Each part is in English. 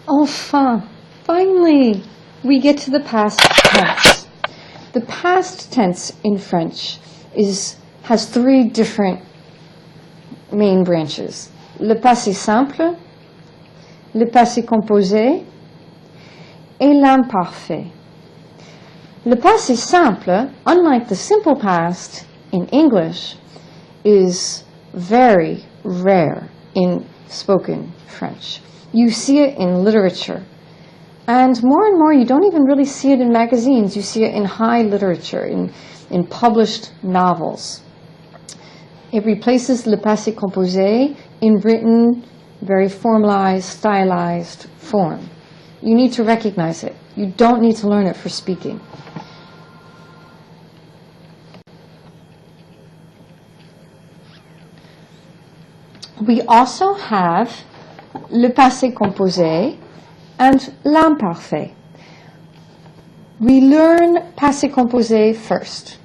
Enfin, finally, we get to the past tense. The past tense in French has three different main branches. Le passé simple, le passé composé, et l'imparfait. Le passé simple, unlike the simple past in English, is very rare in spoken French. You see it in literature. And more, you don't even really see it in magazines. You see it in high literature, in published novels. It replaces le passé composé in written, very formalized, stylized form. You need to recognize it. You don't need to learn it for speaking. We also have le passé composé and l'imparfait. We learn passé composé first.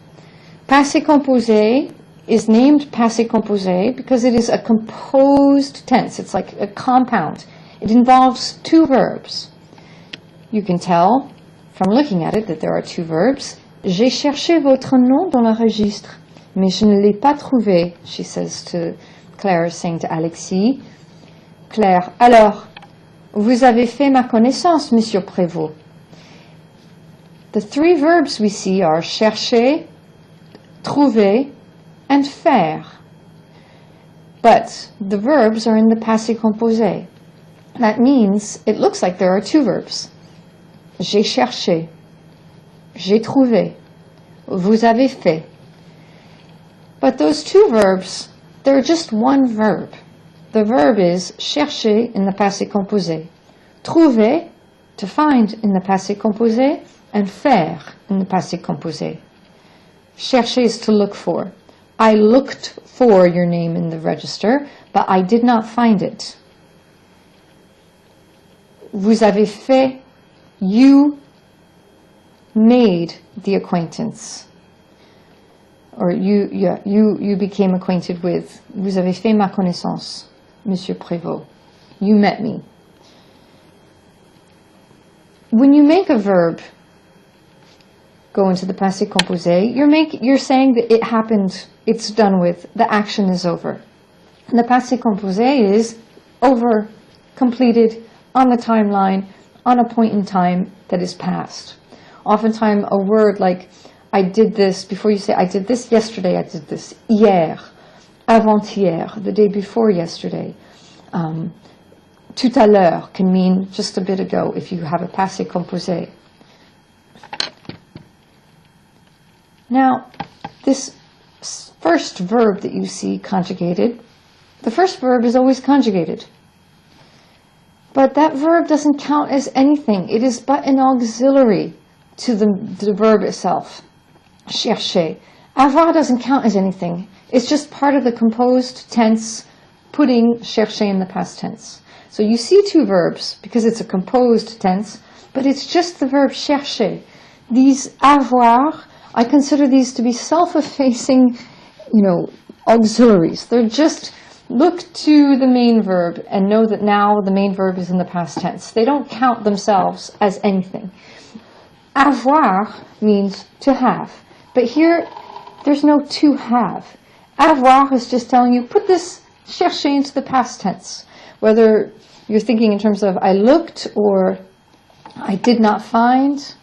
Passé composé is named passé composé because it is a composed tense. It's like a compound. It involves two verbs. You can tell from looking at it that there are two verbs. J'ai cherché votre nom dans le registre, mais je ne l'ai pas trouvé, she says to Claire, saying to Alexis. Claire, alors, vous avez fait ma connaissance, Monsieur Prévost. The three verbs we see are chercher, trouver, and faire. But the verbs are in the passé composé. That means it looks like there are two verbs. J'ai cherché, j'ai trouvé, vous avez fait. But those two verbs, they're just one verb. The verb is chercher in the passé composé, trouver, to find in the passé composé, and faire in the passé composé. Chercher is to look for. I looked for your name in the register, but I did not find it. Vous avez fait, you made the acquaintance. Or you became acquainted with. Vous avez fait ma connaissance, Monsieur Prévost. You met me. When you make a verb go into the passé composé, you're saying that it happened, it's done with, the action is over. And the passé composé is over, completed, on the timeline, on a point in time that is past. Oftentimes a word like, I did this, before you say, I did this yesterday, I did this hier, avant-hier, the day before yesterday. Tout à l'heure can mean just a bit ago if you have a passé composé. Now, this first verb that you see conjugated, the first verb is always conjugated. But that verb doesn't count as anything. It is but an auxiliary to the verb itself. Chercher. Avoir doesn't count as anything. It's just part of the composed tense, putting chercher in the past tense. So you see two verbs because it's a composed tense, but it's just the verb chercher. These avoir, I consider these to be self-effacing, auxiliaries. They're just look to the main verb and know that now the main verb is in the past tense. They don't count themselves as anything. Avoir means to have. But here, there's no to have. Avoir is just telling you, put this chercher into the past tense. Whether you're thinking in terms of I looked or I did not find,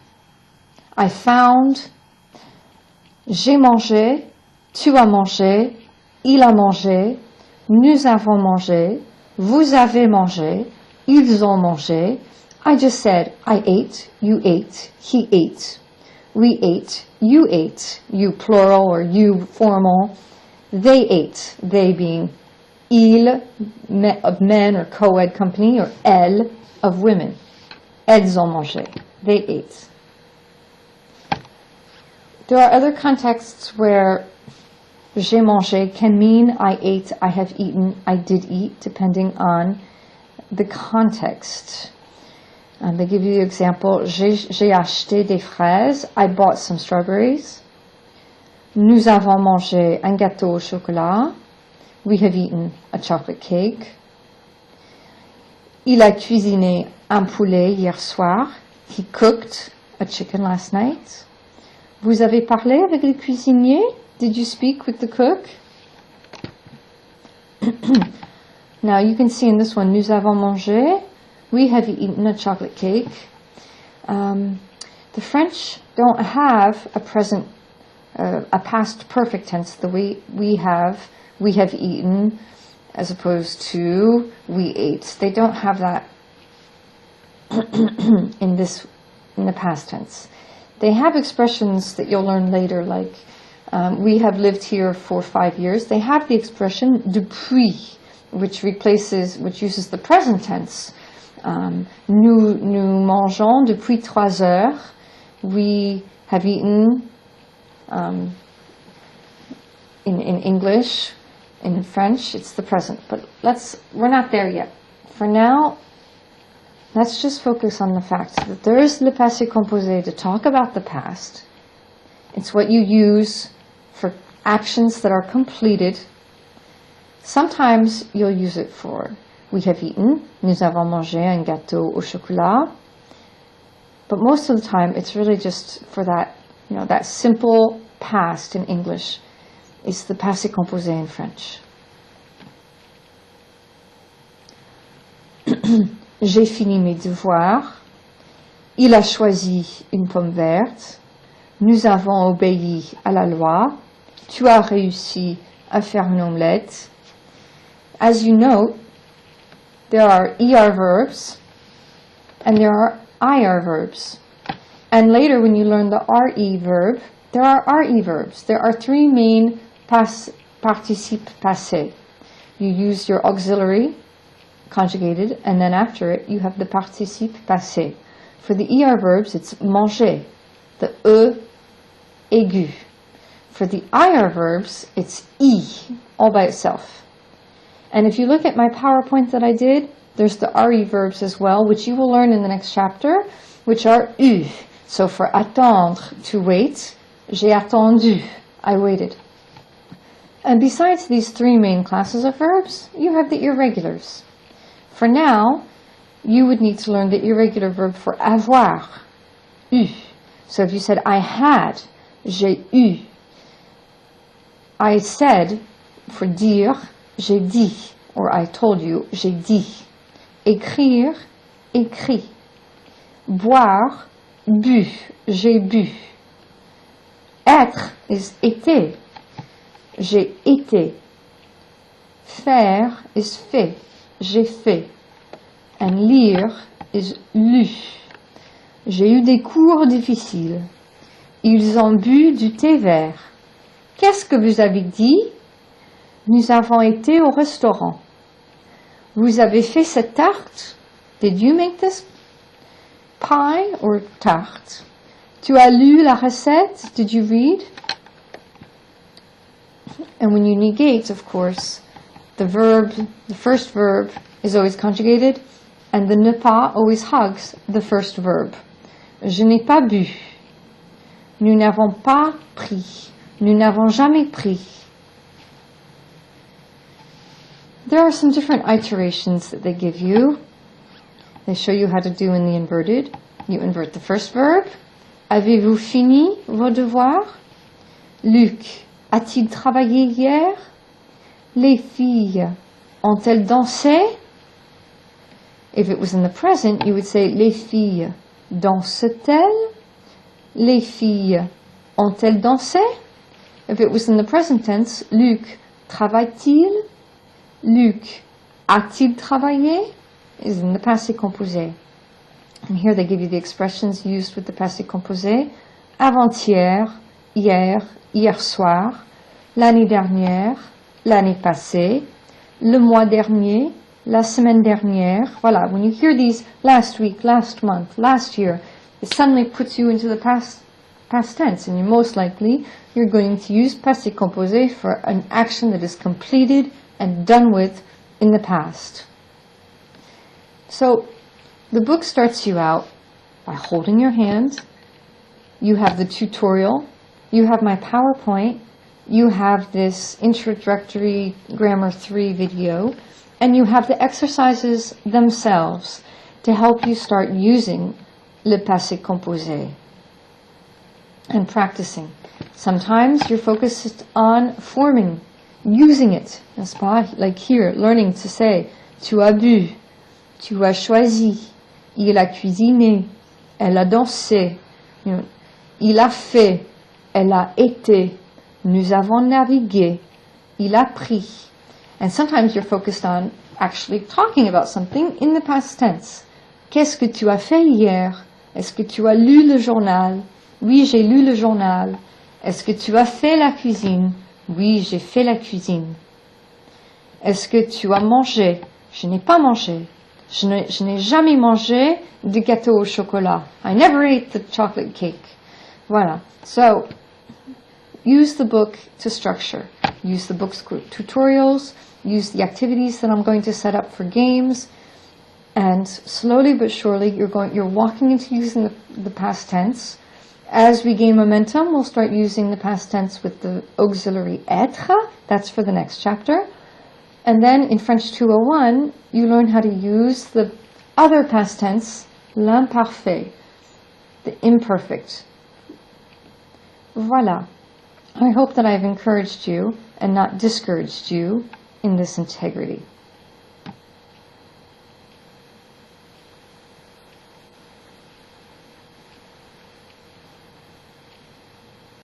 I found, j'ai mangé, tu as mangé, il a mangé, nous avons mangé, vous avez mangé, ils ont mangé. I just said, I ate, you ate, he ate, we ate, you plural or you formal, they ate, they being il of men or co-ed company, or elles of women. Elles ont mangé, they ate. There are other contexts where j'ai mangé can mean I ate, I have eaten, I did eat, depending on the context. They give you the example, j'ai acheté des fraises, I bought some strawberries. Nous avons mangé un gâteau au chocolat. We have eaten a chocolate cake. Il a cuisiné un poulet hier soir. He cooked a chicken last night. Vous avez parlé avec le cuisinier? Did you speak with the cook? Now you can see in this one, nous avons mangé. We have eaten a chocolate cake. The French don't have a present, a past perfect tense the way we have eaten, as opposed to we ate. They don't have that in the past tense. They have expressions that you'll learn later, like we have lived here for 5 years. They have the expression depuis, which uses the present tense. Nous mangeons depuis 3 heures. We have eaten in English. In French, it's the present. But we're not there yet. For now, let's just focus on the fact that there is le passé composé to talk about the past. It's what you use for actions that are completed. Sometimes you'll use it for we have eaten. Nous avons mangé un gâteau au chocolat. But most of the time, it's really just for that, that simple past in English. It's the passé composé in French. J'ai fini mes devoirs. Il a choisi une pomme verte. Nous avons obéi à la loi. Tu as réussi à faire une omelette. As you note, there are ER verbs and there are IR verbs. And later when you learn the RE verb, there are RE verbs. There are 3 main participes passés. You use your auxiliary, conjugated, and then after it you have the participe passé. For the ER verbs, it's manger, the E aigu. For the IR verbs, it's I, all by itself. And if you look at my PowerPoint that I did, there's the RE verbs as well, which you will learn in the next chapter, which are U. So for attendre, to wait, j'ai attendu, I waited. And besides these 3 main classes of verbs, you have the irregulars. For now, you would need to learn the irregular verb for avoir, eu. So if you said, I had, j'ai eu. I said, for dire, j'ai dit. Or I told you, j'ai dit. Écrire, écrit. Boire, bu, j'ai bu. Être is été. J'ai été. Faire is fait. J'ai fait. And lire is lu. J'ai eu des cours difficiles. Ils ont bu du thé vert. Qu'est-ce que vous avez dit? Nous avons été au restaurant. Vous avez fait cette tarte? Did you make this pie or tarte? Tu as lu la recette? Did you read? And when you negate, of course, the first verb is always conjugated, and the ne pas always hugs the first verb. Je n'ai pas bu. Nous n'avons pas pris. Nous n'avons jamais pris. There are some different iterations that they give you. They show you how to do in the inverted. You invert the first verb. Avez-vous fini vos devoirs? Luc, a-t-il travaillé hier? Les filles ont-elles dansé? If it was in the present, you would say les filles dansent-elles? Les filles ont-elles dansé? If it was in the present tense, Luc travaille-t-il? Luc a-t-il travaillé? Is in the passé composé. And here they give you the expressions used with the passé composé. Avant-hier, hier, hier soir, l'année dernière, l'année passée, le mois dernier, la semaine dernière. Voilà, when you hear these last week, last month, last year, it suddenly puts you into the past tense, and most likely you're going to use passé composé for an action that is completed and done with in the past. So the book starts you out by holding your hand. You have the tutorial. You have my PowerPoint. You have this introductory Grammar 3 video. And you have the exercises themselves to help you start using le passé composé and practicing. Sometimes you're focused on forming, using it, n'est-ce pas? Like here, learning to say, tu as bu, tu as choisi, il a cuisiné, elle a dansé, you know, il a fait, elle a été, nous avons navigué, il a pris. And sometimes you're focused on actually talking about something in the past tense. Qu'est-ce que tu as fait hier? Est-ce que tu as lu le journal? Oui, j'ai lu le journal. Est-ce que tu as fait la cuisine? Oui, j'ai fait la cuisine. Est-ce que tu as mangé? Je n'ai pas mangé. Je n'ai jamais mangé de gâteau au chocolat. I never ate the chocolate cake. Voilà. So, use the book to structure. Use the book's tutorials. Use the activities that I'm going to set up for games. And slowly but surely, you're walking into using the past tense. As we gain momentum, we'll start using the past tense with the auxiliary être. That's for the next chapter. And then in French 201, you learn how to use the other past tense, l'imparfait, the imperfect. Voilà. I hope that I've encouraged you and not discouraged you in this integrity.